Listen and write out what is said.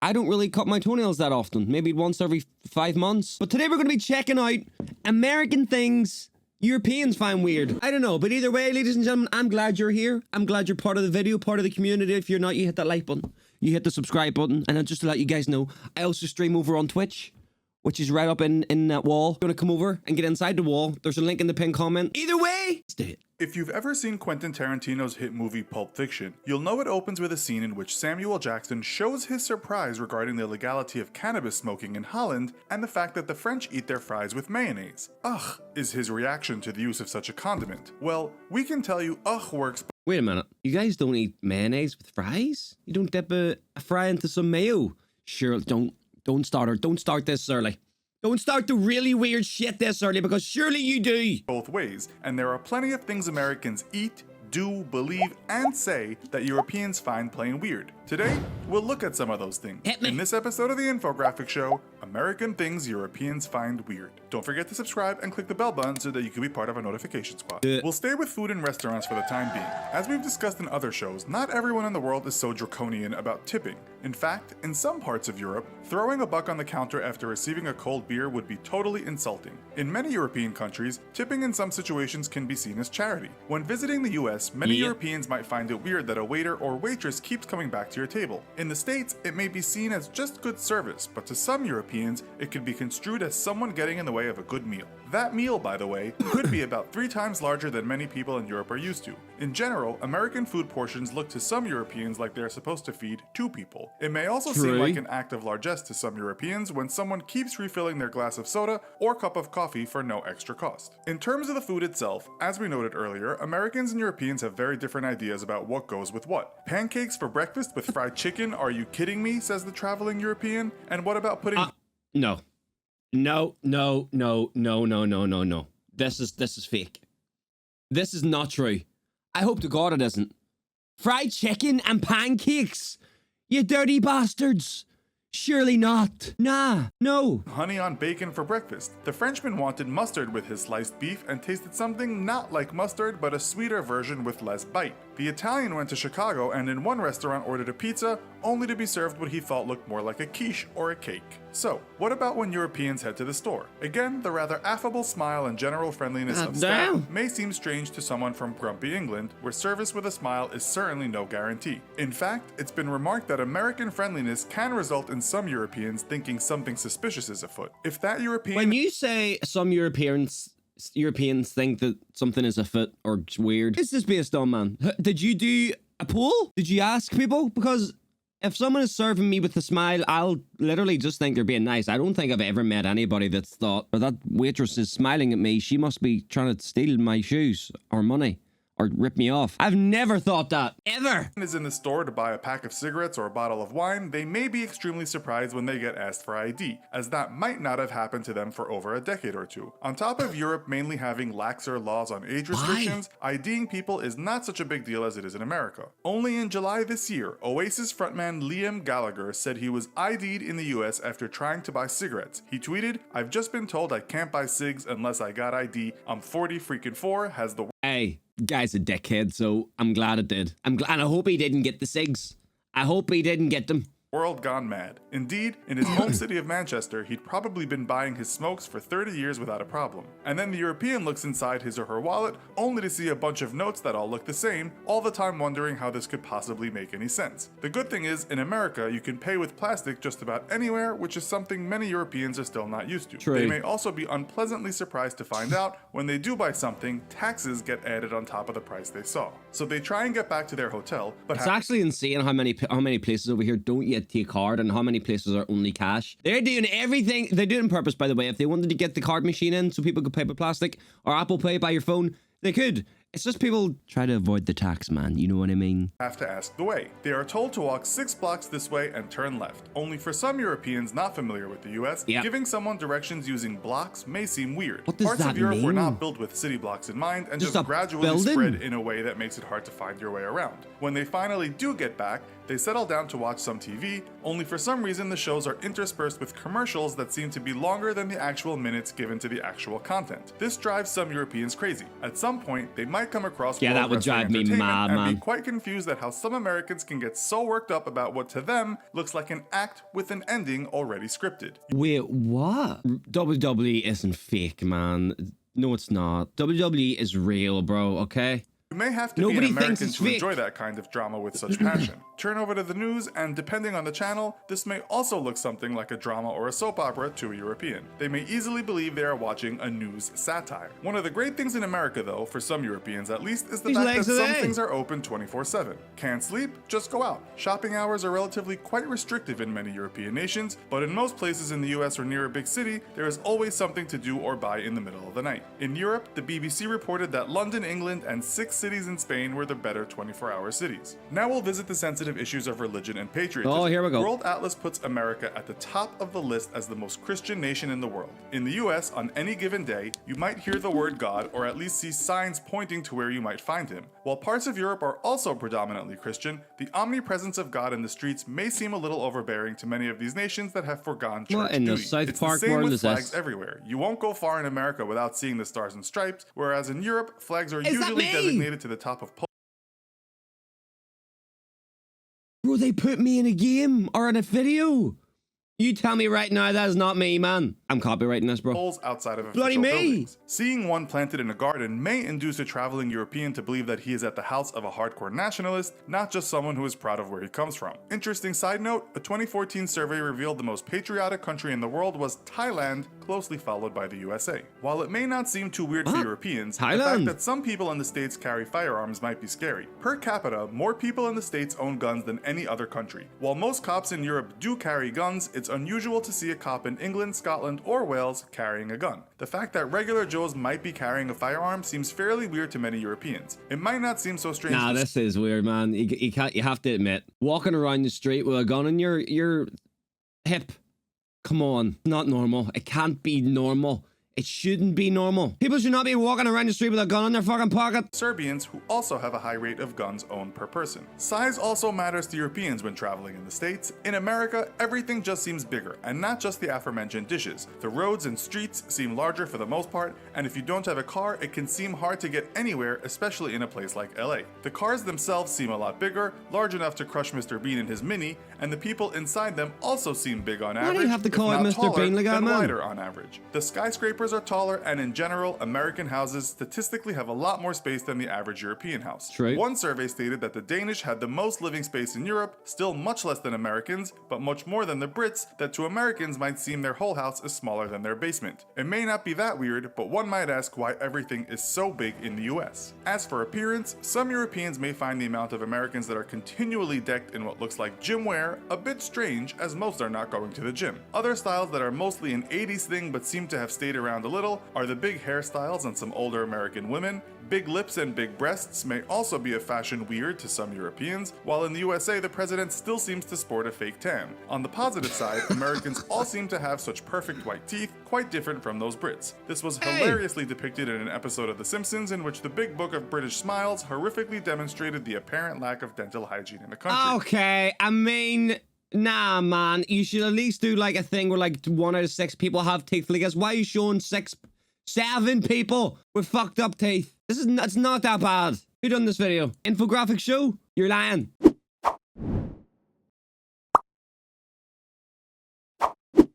I don't really cut my toenails that often. Maybe once every 5 months. But today we're going to be checking out American things Europeans find weird. I don't know, but either way, ladies and gentlemen, I'm glad you're here. I'm glad you're part of the video, part of the community. If you're not, you hit that like button. You hit the subscribe button. And just to let you guys know, I also stream over on Twitch, which is right up in that wall. If you want to come over and get inside the wall, there's a link in the pinned comment. Either way, let's do it. If you've ever seen Quentin Tarantino's hit movie Pulp Fiction, you'll know it opens with a scene in which Samuel Jackson shows his surprise regarding the legality of cannabis smoking in Holland and the fact that the French eat their fries with mayonnaise. Ugh, is his reaction to the use of such a condiment. Well, we can tell you ugh works. Wait a minute. You guys don't eat mayonnaise with fries? You don't dip a fry into some mayo? Sure, don't start this early. Don't start the really weird shit this early, because surely you do. Both ways, and there are plenty of things Americans eat, do, believe, and say that Europeans find plain weird. Today, we'll look at some of those things. In this episode of the Infographic Show, American Things Europeans Find Weird. Don't forget to subscribe and click the bell button so that you can be part of a notification squad. We'll stay with food and restaurants for the time being. As we've discussed in other shows, not everyone in the world is so draconian about tipping. In fact, in some parts of Europe, throwing a buck on the counter after receiving a cold beer would be totally insulting. In many European countries, tipping in some situations can be seen as charity. When visiting the US, many Europeans might find it weird that a waiter or waitress keeps coming back to your table. In the States, it may be seen as just good service, but to some Europeans, it could be construed as someone getting in the way of a good meal. That meal, by the way, could be about 3 times larger than many people in Europe are used to. In general, American food portions look to some Europeans like they're supposed to feed 2 people. It may also seem like an act of largesse to some Europeans when someone keeps refilling their glass of soda or cup of coffee for no extra cost. In terms of the food itself, as we noted earlier, Americans and Europeans have very different ideas about what goes with what. Pancakes for breakfast with fried chicken? Are you kidding me? Says the traveling European. And what about putting... No. This is fake. This is not true. I hope to God it isn't. Fried chicken and pancakes? You dirty bastards. Surely not. Nah, no. Honey on bacon for breakfast. The Frenchman wanted mustard with his sliced beef and tasted something not like mustard, but a sweeter version with less bite. The Italian went to Chicago and in one restaurant ordered a pizza, only to be served what he thought looked more like a quiche or a cake. So, what about when Europeans head to the store? Again, the rather affable smile and general friendliness of staff may seem strange to someone from grumpy England, where service with a smile is certainly no guarantee. In fact, it's been remarked that American friendliness can result in some Europeans thinking something suspicious is afoot. If that European... When you say some Europeans think that something is afoot or weird, what's this based on, man? Did you do a poll? Did you ask people? Because if someone is serving me with a smile, I'll literally just think they're being nice. I don't think I've ever met anybody that's thought, or that waitress is smiling at me, she must be trying to steal my shoes or money or rip me off. I've never thought that, ever. Is in the store to buy a pack of cigarettes or a bottle of wine, they may be extremely surprised when they get asked for ID, as that might not have happened to them for over a decade or two. On top of Europe mainly having laxer laws on age restrictions, IDing people is not such a big deal as it is in America. Only in July this year, Oasis frontman Liam Gallagher said he was ID'd in the US after trying to buy cigarettes. He tweeted, "I've just been told I can't buy cigs unless I got ID. I'm 40 has the..." Hey, guy's a dickhead, so I'm glad it did. And I hope he didn't get the cigs. I hope he didn't get them. World gone mad. Indeed, in his home city of Manchester, he'd probably been buying his smokes for 30 years without a problem. And then the European looks inside his or her wallet, only to see a bunch of notes that all look the same, all the time wondering how this could possibly make any sense. The good thing is, in America, you can pay with plastic just about anywhere, which is something many Europeans are still not used to. True. They may also be unpleasantly surprised to find out, when they do buy something, taxes get added on top of the price they saw. So they try and get back to their hotel, but it's actually insane how many places over here don't yet take card and how many places are only cash. They're doing everything. They do it on purpose, by the way. If they wanted to get the card machine in so people could pay with plastic or Apple Pay by your phone, they could. It's just people try to avoid the tax, man. You know what I mean? Have to ask the way. They are told to walk 6 blocks this way and turn left. Only for some Europeans not familiar with the US, giving someone directions using blocks may seem weird. What does Parts that of Europe mean? were not built with city blocks in mind and just gradually building? spread in a way that makes it hard to find your way around. When they finally do get back, they settle down to watch some TV, only for some reason the shows are interspersed with commercials that seem to be longer than the actual minutes given to the actual content. This drives some Europeans crazy. At some point, they might might come across Yeah, World that would Wrestling drive me Entertainment mad, and man. be quite confused at how some Americans can get so worked up about what to them looks like an act with an ending already scripted. Wait, what? WWE isn't fake, man. No, it's not. WWE is real, bro, okay? You may have to Nobody be an thinks American it's to fake. enjoy that kind of drama with such passion. Turn over to the news, and depending on the channel, this may also look something like a drama or a soap opera to a European. They may easily believe they are watching a news satire. One of the great things in America, though, for some Europeans at least, is the These fact that legs are some there. things are open 24/7. Can't sleep? Just go out. Shopping hours are relatively quite restrictive in many European nations, but in most places in the US or near a big city, there is always something to do or buy in the middle of the night. In Europe, the BBC reported that London, England, and 6 cities in Spain were the better 24-hour cities. Now we'll visit the sensitive issues of religion and patriotism. Oh, here we go. World Atlas puts America at the top of the list as the most Christian nation in the world. In the US, on any given day, you might hear the word God or at least see signs pointing to where you might find him. While parts of Europe are also predominantly Christian, the omnipresence of God in the streets may seem a little overbearing to many of these nations that have forgone church What in the duty. South It's Park the same world with is flags this? everywhere. You won't go far in America without seeing the stars and stripes, whereas in Europe, flags are Is that usually me? designated to the top of Bro, they put me in a game or in a video. You tell me right now that is not me, man. I'm copywriting this, bro. poles outside of Bloody official me. buildings. Seeing one planted in a garden may induce a traveling European to believe that he is at the house of a hardcore nationalist, not just someone who is proud of where he comes from. Interesting side note, a 2014 survey revealed the most patriotic country in the world was Thailand, closely followed by the USA. While it may not seem too weird for What? Europeans, the Thailand? fact that some people in the States carry firearms might be scary. Per capita, more people in the States own guns than any other country. While most cops in Europe do carry guns, it's unusual to see a cop in England, Scotland, or Wales carrying a gun. The fact that regular Joes might be carrying a firearm seems fairly weird to many Europeans. It might not seem so strange Nah, to this is weird, man. You can't. You have to admit, walking around the street with a gun in your hip. Come on, not normal. It can't be normal. It shouldn't be normal. People should not be walking around the street with a gun in their fucking pocket. Serbians, who also have a high rate of guns owned per person. Size also matters to Europeans when traveling in the States. In America, everything just seems bigger, and not just the aforementioned dishes. The roads and streets seem larger for the most part, and if you don't have a car, it can seem hard to get anywhere, especially in a place like LA. The cars themselves seem a lot bigger, large enough to crush Mr. Bean in his Mini, and the people inside them also seem big on average. do you have to if call it not Mr. taller, Bean like that, then man? wider on average. The skyscrapers are taller, and in general, American houses statistically have a lot more space than the average European house. True. One survey stated that the Danish had the most living space in Europe, still much less than Americans, but much more than the Brits, that to Americans might seem their whole house is smaller than their basement. It may not be that weird, but one might ask why everything is so big in the US. As for appearance, some Europeans may find the amount of Americans that are continually decked in what looks like gym wear a bit strange, as most are not going to the gym. Other styles that are mostly an 80s thing but seem to have stayed around a little are the big hairstyles on some older American women. Big lips and big breasts may also be a fashion weird to some Europeans, while in the USA the president still seems to sport a fake tan. On the positive side, Americans all seem to have such perfect white teeth, quite different from those Brits. This was hilariously depicted in an episode of The Simpsons in which the Big Book of British Smiles horrifically demonstrated the apparent lack of dental hygiene in the country. Okay, I mean, nah, man. You should at least do like a thing where like 1 out of 6 people have teeth. Like, why are you showing 7 people with fucked up teeth? It's not that bad. Who done this video? Infographic show? You're lying.